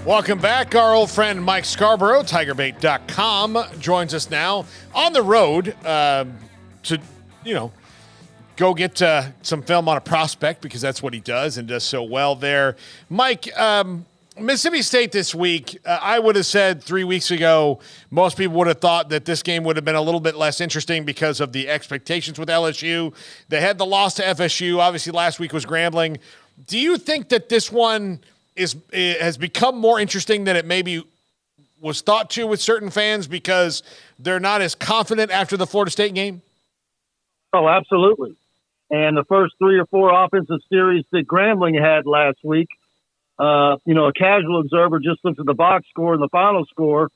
Welcome back. Our old friend Mike Scarborough, TigerBait.com, joins us now on the road to, go get some film on a prospect because that's what he does and does so well there. Mike, Mississippi State this week, I would have said 3 weeks ago, most people would have thought that this game would have been a little bit less interesting because of the expectations with LSU. They had the loss to FSU. Obviously, last week was Grambling. Do you think that this one has become more interesting than it maybe was thought to with certain fans because they're not as confident after the Florida State game? Oh, absolutely. And the first 3 or 4 offensive series that Grambling had last week, a casual observer just looked at the box score and the final score,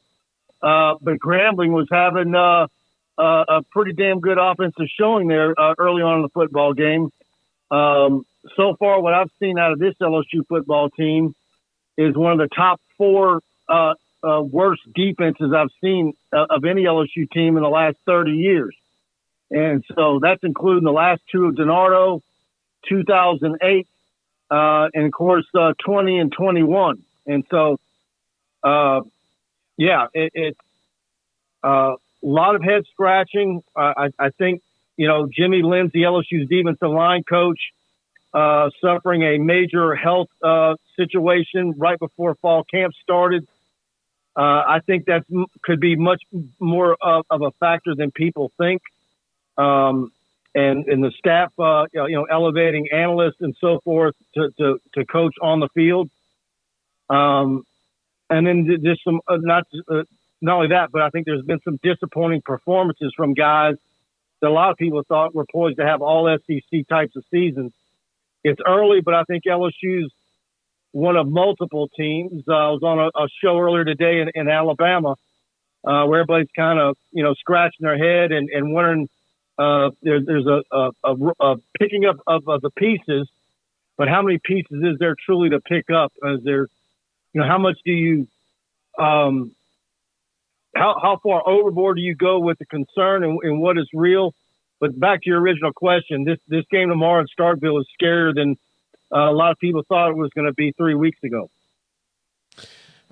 but Grambling was having a pretty damn good offensive showing there early on in the football game. So far, what I've seen out of this LSU football team is one of the top 4 worst defenses I've seen of any LSU team in the last 30 years. And so that's including the last 2 of DiNardo, 2008, and of course, 20 and 21. And so, it's a lot of head scratching. I think, Jimmy Lindsey, LSU's defensive line coach, suffering a major health situation right before fall camp started. I think that could be much more of a factor than people think. And the staff, elevating analysts and so forth to coach on the field. And then just some, not only that, but I think there's been some disappointing performances from guys that a lot of people thought were poised to have all SEC types of seasons. It's early, but I think LSU's one of multiple teams. I was on a show earlier today in Alabama where everybody's kind of, scratching their head and wondering there's a picking up of the pieces, but how many pieces is there truly to pick up? Is there, how much do you how far overboard do you go with the concern and what is real? But back to your original question, this game tomorrow in Starkville is scarier than a lot of people thought it was going to be 3 weeks ago.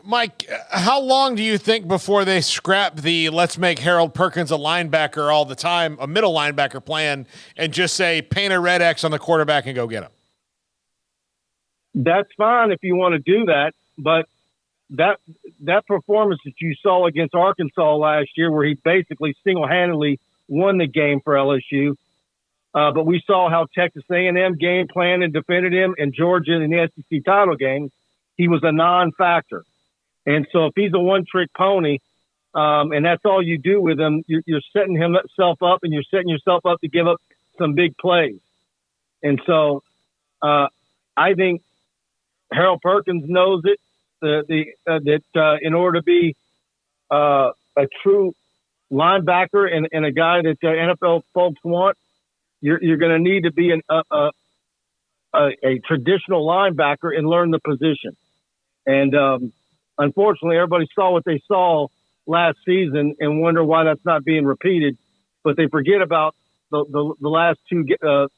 Mike, how long do you think before they scrap the let's make Harold Perkins a linebacker all the time, a middle linebacker plan, and just say paint a red X on the quarterback and go get him? That's fine if you want to do that, but that performance that you saw against Arkansas last year where he basically single-handedly won the game for LSU. But we saw how Texas A&M game planned and defended him, and Georgia in the SEC title game, he was a non-factor. And so if he's a one-trick pony, and that's all you do with him, you're setting himself up, and you're setting yourself up to give up some big plays. And so I think Harold Perkins knows it, that in order to be a true linebacker and a guy that NFL folks want, you're going to need to be a traditional linebacker and learn the position. And unfortunately, everybody saw what they saw last season and wonder why that's not being repeated. But they forget about the last two of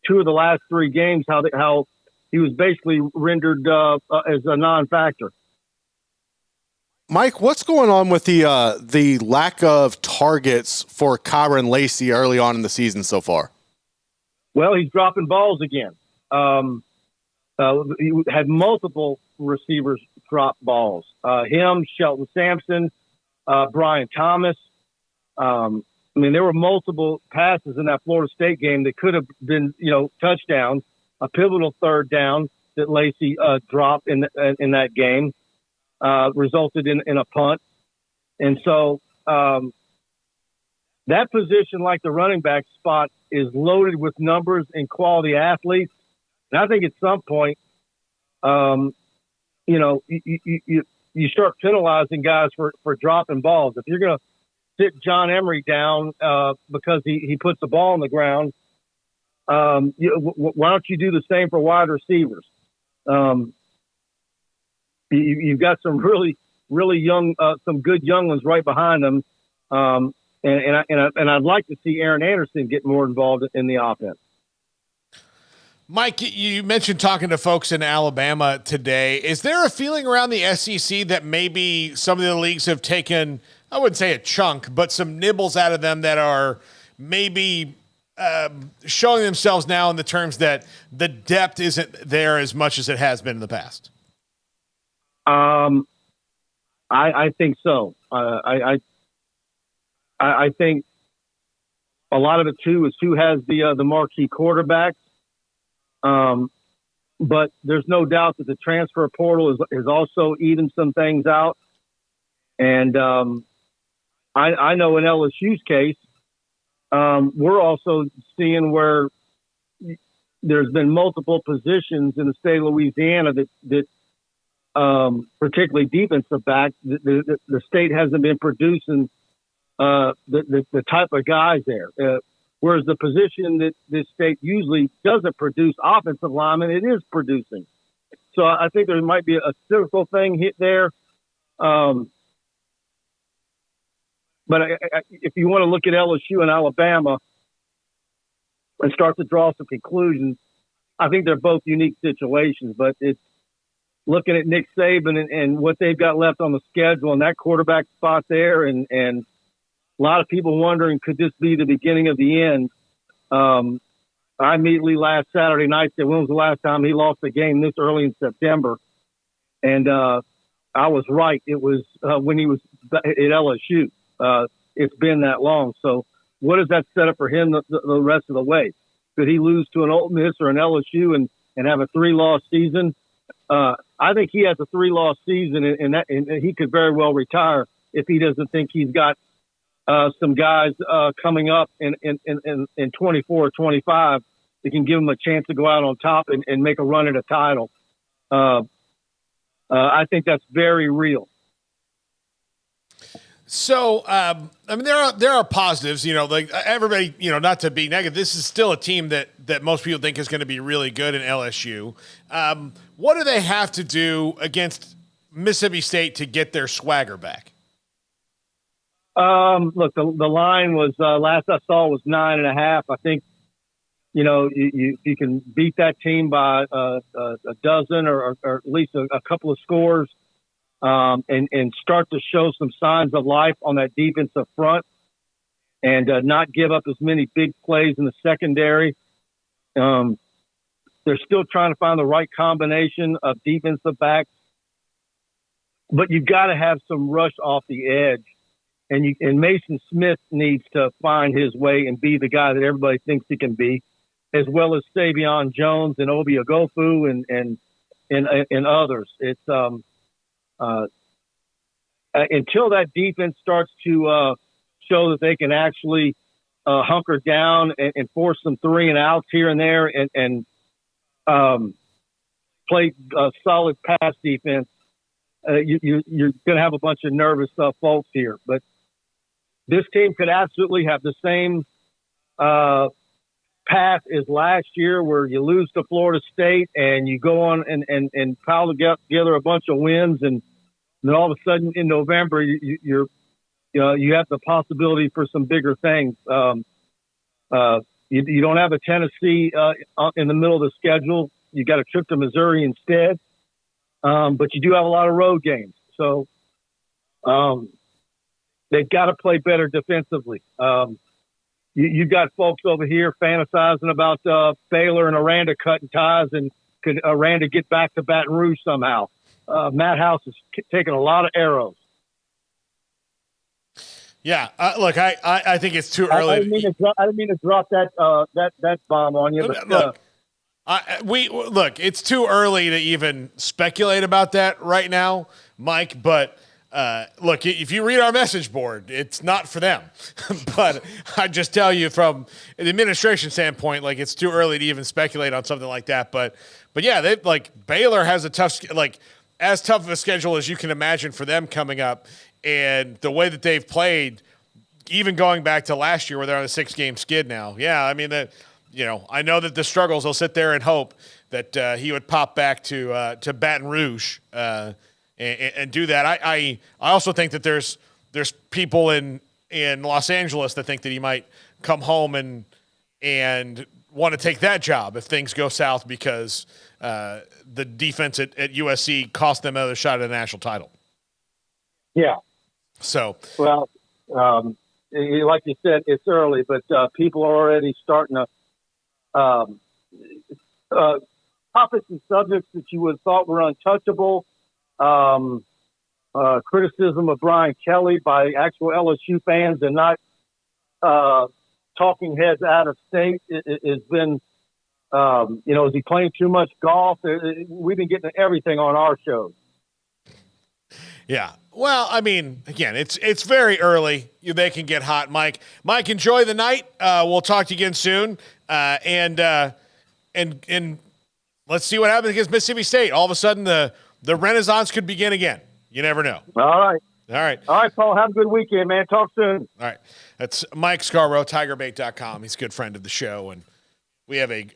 the last 3 games, how he was basically rendered as a non-factor. Mike, what's going on with the lack of targets for Kyon Lacy early on in the season so far? Well, he's dropping balls again. He had multiple receivers drop balls. Him, Shelton Sampson, Brian Thomas. There were multiple passes in that Florida State game that could have been, touchdowns. A pivotal 3rd down that Lacy dropped in that game resulted in a punt. And so that position, like the running back spot, is loaded with numbers and quality athletes. And I think at some point, you start penalizing guys for dropping balls. If you're going to sit John Emery down because he puts the ball on the ground, why don't you do the same for wide receivers? You've got some really, really young, some good young ones right behind them. And I'd like to see Aaron Anderson get more involved in the offense. Mike, you mentioned talking to folks in Alabama today. Is there a feeling around the SEC that maybe some of the leagues have taken, I wouldn't say a chunk, but some nibbles out of them that are maybe showing themselves now in the terms that the depth isn't there as much as it has been in the past? I think so. I think a lot of it too is who has the marquee quarterback. But there's no doubt that the transfer portal is also eating some things out. And I know in LSU's case, we're also seeing where there's been multiple positions in the state of Louisiana that particularly defensive back, the state hasn't been producing the type of guys there. Whereas the position that this state usually doesn't produce offensive linemen, it is producing. So I think there might be a cyclical thing hit there. But if you want to look at LSU and Alabama and start to draw some conclusions, I think they're both unique situations. But it's looking at Nick Saban and what they've got left on the schedule and that quarterback spot there, and a lot of people wondering, could this be the beginning of the end? I immediately last Saturday night said, when was the last time he lost a game this early in September? And I was right. It was when he was at LSU. It's been that long. So what does that set up for him the rest of the way? Could he lose to an Ole Miss or an LSU and have a 3-loss season? I think he has a 3-loss season, and he could very well retire if he doesn't think he's got some guys coming up in 24 or 25 that can give him a chance to go out on top and make a run at a title. I think that's very real. So, I mean, there are positives, like everybody, not to be negative. This is still a team that most people think is going to be really good in LSU. What do they have to do against Mississippi State to get their swagger back? Look, the line was last I saw was 9.5. I think you can beat that team by a dozen or at least a couple of scores. And start to show some signs of life on that defensive front and not give up as many big plays in the secondary. They're still trying to find the right combination of defensive backs, but you've got to have some rush off the edge. And Mason Smith needs to find his way and be the guy that everybody thinks he can be, as well as Savion Jones and Obi Ogofu and others. It's until that defense starts to show that they can actually hunker down and force some 3 and outs here and there and play solid pass defense, you're going to have a bunch of nervous folks here. But this team could absolutely have the same path as last year, where you lose to Florida State and you go on and pile together a bunch of wins, and then all of a sudden in November you have the possibility for some bigger things. You don't have a Tennessee in the middle of the schedule. You got a trip to Missouri instead, but you do have a lot of road games. So they've got to play better defensively. You've got folks over here fantasizing about Baylor and Aranda cutting ties, and could Aranda get back to Baton Rouge somehow? Matt House is taking a lot of arrows. Yeah, look, I think it's too early. I didn't mean to drop that bomb on you. But, look, it's too early to even speculate about that right now, Mike. But look, if you read our message board, it's not for them. But I just tell you from an administration standpoint, like, it's too early to even speculate on something like that. But yeah, Baylor has a tough, as tough of a schedule as you can imagine for them coming up, and the way that they've played, even going back to last year where they're on a 6-game skid now. Yeah, I mean that. I know that the struggles. Will sit there and hope that he would pop back to Baton Rouge and do that. I also think that there's people in Los Angeles that think that he might come home and want to take that job if things go south because the defense at USC cost them another shot at a national title. Yeah. So, well, like you said, it's early, but people are already starting to topics and subjects that you would have thought were untouchable. Criticism of Brian Kelly by actual LSU fans and not talking heads out of state has been, is he playing too much golf? We've been getting everything on our shows. Yeah. Well, I mean, again, it's very early. They can get hot, Mike. Mike, enjoy the night. We'll talk to you again soon. And let's see what happens against Mississippi State. All of a sudden, the renaissance could begin again. You never know. All right. All right. All right, Paul. Have a good weekend, man. Talk soon. All right. That's Mike Scarborough, TigerBait.com. He's a good friend of the show, and we have a